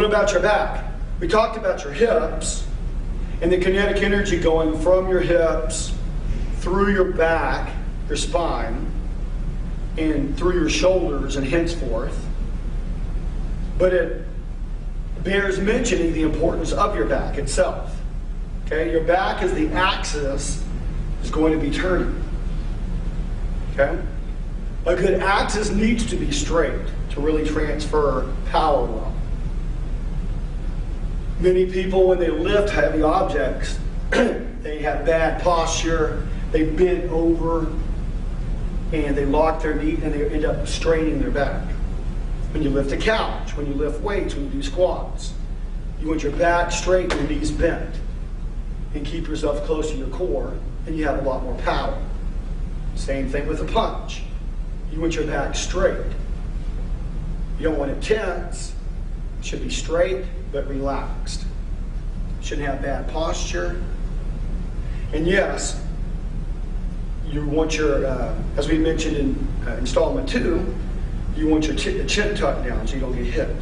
about your back? We talked about your hips and the kinetic energy going from your hips through your back, your spine, and through your shoulders and henceforth. But it bears mentioning the importance of your back itself. Okay, your back is the axis is going to be turning. Okay, a good axis needs to be straight to really transfer power well. Many people, when they lift heavy objects, they have bad posture, they bend over, and they lock their knee, and they end up straining their back. When you lift a couch, when you lift weights, when you do squats, you want your back straight and your knees bent. And keep yourself close to your core, and you have a lot more power. Same thing with a punch. You want your back straight. You don't want it tense. It should be straight, but relaxed. Shouldn't have bad posture. And yes, you want your, as we mentioned in installment 2, you want your chin tucked down so you don't get hit.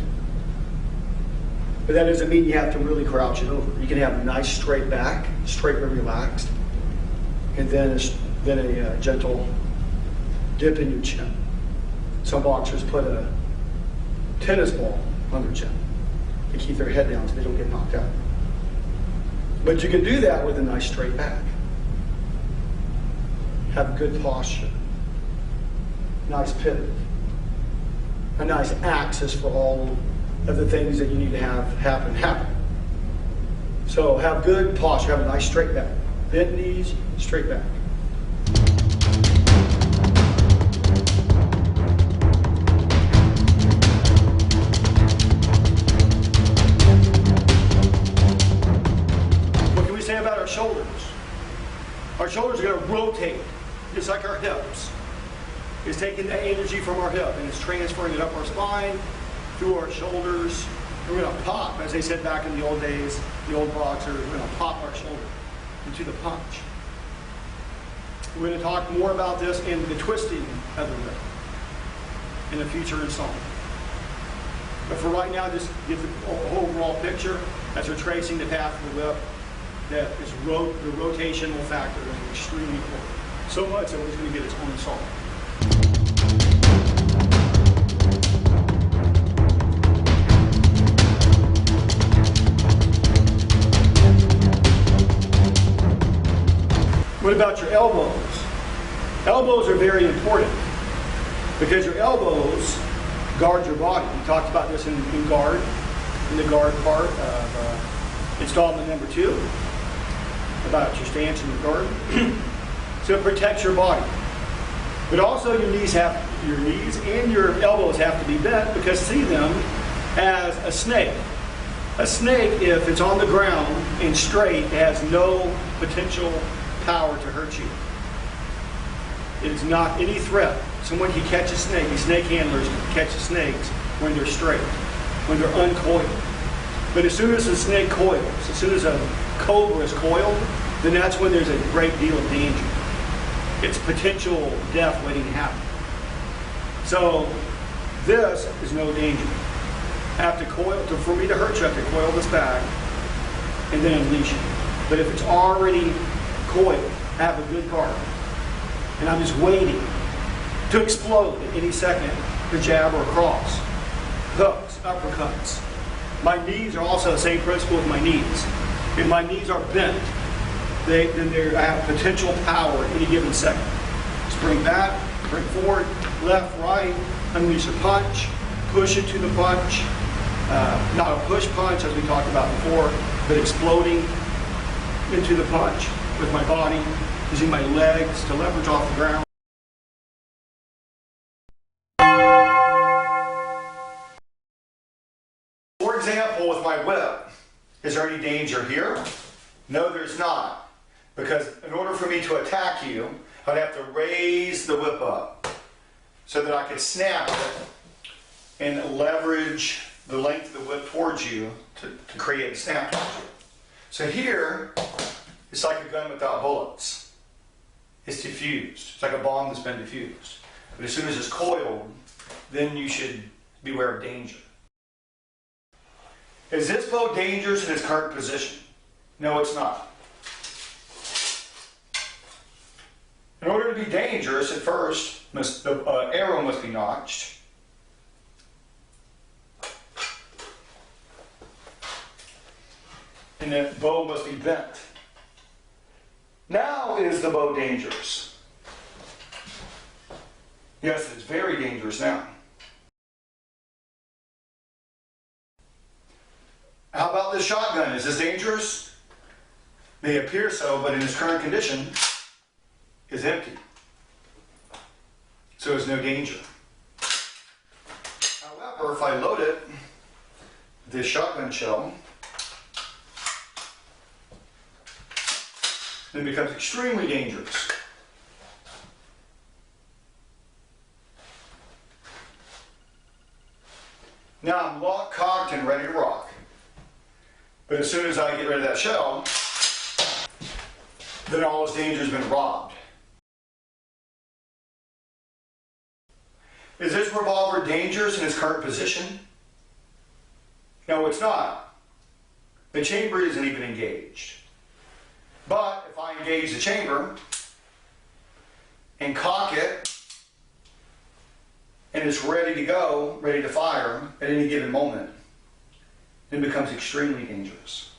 But that doesn't mean you have to really crouch it over. You can have a nice straight back, straight and relaxed, and then a gentle dip in your chin. Some boxers put a tennis ball on their chin to keep their head down so they don't get knocked out. But you can do that with a nice straight back. Have good posture, nice pivot, a nice axis for all of the things that you need to have happen. So have good posture, have a nice straight back. Bent knees, straight back. What can we say about our shoulders? Our shoulders are going to rotate, just like our hips. It's taking the energy from our hip and it's transferring it up our spine, through our shoulders. We're going to pop, as they said back in the old days, the old boxers, we're going to pop our shoulder into the punch. We're going to talk more about this in the twisting of the whip in a future installment. But for right now, just give the overall picture as we're tracing the path of the whip, that is the rotational factor is extremely important. So much that it's going to get its own installment. What about your elbows? Elbows are very important because your elbows guard your body. We talked about this in the guard part of installment number 2, about your stance in the guard. So it protects your body. But also your knees and your elbows have to be bent, because see them as a snake. A snake, if it's on the ground and straight, has no potential power to hurt you. It is not any threat. Someone can catch a snake. These snake handlers can catch the snakes when they're straight, when they're uncoiled. But as soon as a snake coils, as soon as a cobra is coiled, then that's when there's a great deal of danger. It's potential death waiting to happen. So this is no danger. I have to coil, for me to hurt you, I have to coil this back and then unleash it. But if it's already coiled, I have a good guard. And I'm just waiting to explode at any second, to jab or cross. Hooks, uppercuts. My knees are also the same principle with my knees. If my knees are bent, then I have potential power at any given second. Spring back, bring forward, left, right, unleash a punch, push it to the punch. Not a push punch as we talked about before, but exploding into the punch with my body, using my legs to leverage off the ground. For example, with my whip, is there any danger here? No, there's not. Because in order for me to attack you, I'd have to raise the whip up so that I could snap it and leverage the length of the whip towards you to create a snap towards you. So here, it's like a gun without bullets. It's diffused. It's like a bomb that's been diffused. But as soon as it's coiled, then you should beware of danger. Is this bow dangerous in its current position? No, it's not. In order to be dangerous, at first, the arrow must be notched. And the bow must be bent. Now is the bow dangerous? Yes, it's very dangerous now. How about this shotgun? Is this dangerous? May appear so, but in its current condition, is empty. So there's no danger. However, if I load it, this shotgun shell, it becomes extremely dangerous. Now I'm locked, cocked, and ready to rock. But as soon as I get rid of that shell, then all its danger has been robbed. Is this revolver dangerous in its current position? No, it's not. The chamber isn't even engaged. But if I engage the chamber and cock it, and it's ready to go, ready to fire at any given moment, it becomes extremely dangerous.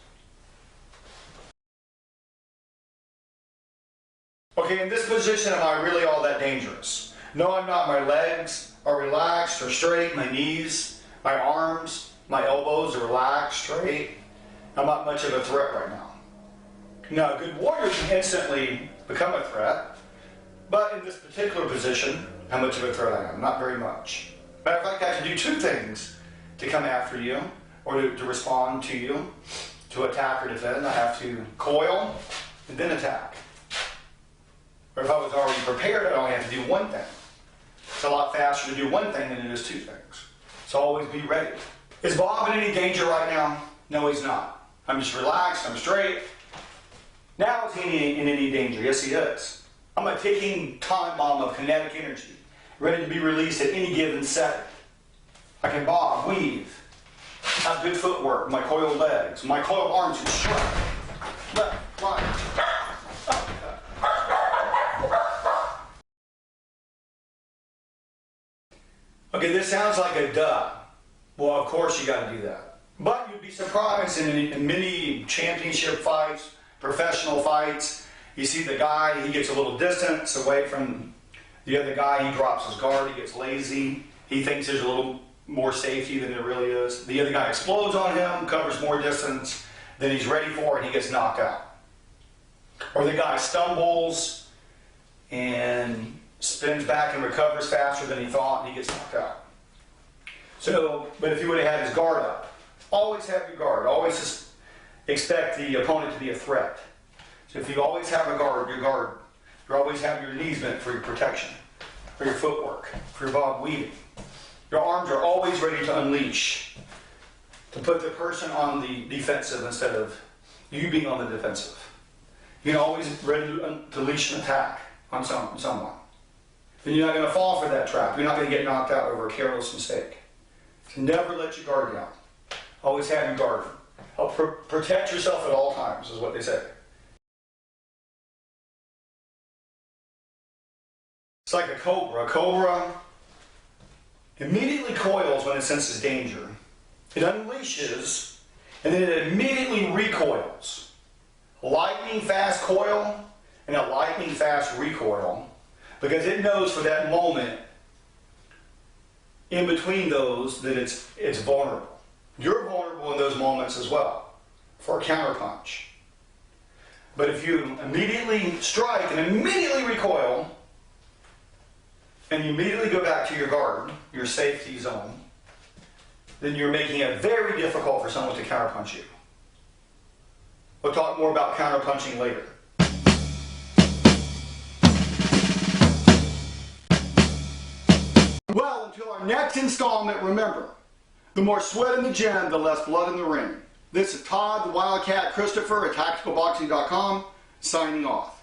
Okay, in this position, am I really all that dangerous? No, I'm not. My legs are relaxed or straight, my knees, my arms, my elbows are relaxed, straight. I'm not much of a threat right now. Now, a good warrior can instantly become a threat, but in this particular position, how much of a threat I am? Not very much. Matter of fact, I have to do two things to come after you, or to respond to you, to attack or defend. I have to coil and then attack. Or if I was already prepared, I only have to do one thing. It's a lot faster to do one thing than it is two things. So always be ready. Is Bob in any danger right now? No, he's not. I'm just relaxed, I'm straight. Now is he in any danger? Yes, he is. I'm a ticking time bomb of kinetic energy, ready to be released at any given second. I can bob, weave, have good footwork, my coiled legs, my coiled arms can strike. Left, right. Okay, this sounds like a duh. Well, of course you got to do that. But you'd be surprised in many championship fights, professional fights, you see the guy, he gets a little distance away from the other guy, he drops his guard, he gets lazy, he thinks there's a little more safety than there really is. The other guy explodes on him, covers more distance than he's ready for, and he gets knocked out. Or the guy stumbles and spins back and recovers faster than he thought, and he gets knocked out. So, but if he would have had his guard up, always have your guard. Always just expect the opponent to be a threat. So if you always have a guard, you always have your knees bent for your protection, for your footwork, for your bob weaving. Your arms are always ready to unleash, to put the person on the defensive instead of you being on the defensive. You're always ready to unleash an attack on someone. Then you're not going to fall for that trap. You're not going to get knocked out over a careless mistake. So never let your guard down. Always have your guard. Help protect yourself at all times, is what they say. It's like a cobra. A cobra immediately coils when it senses danger. It unleashes, and then it immediately recoils. A lightning fast coil and a lightning fast recoil, because it knows for that moment in between those that it's vulnerable. You're vulnerable in those moments as well for a counterpunch. But if you immediately strike and immediately recoil, and you immediately go back to your guard, your safety zone, then you're making it very difficult for someone to counterpunch you. We'll talk more about counterpunching later. Well, until our next installment, remember, the more sweat in the gym, the less blood in the ring. This is Todd, the Wildcat Christopher at TacticalBoxing.com, signing off.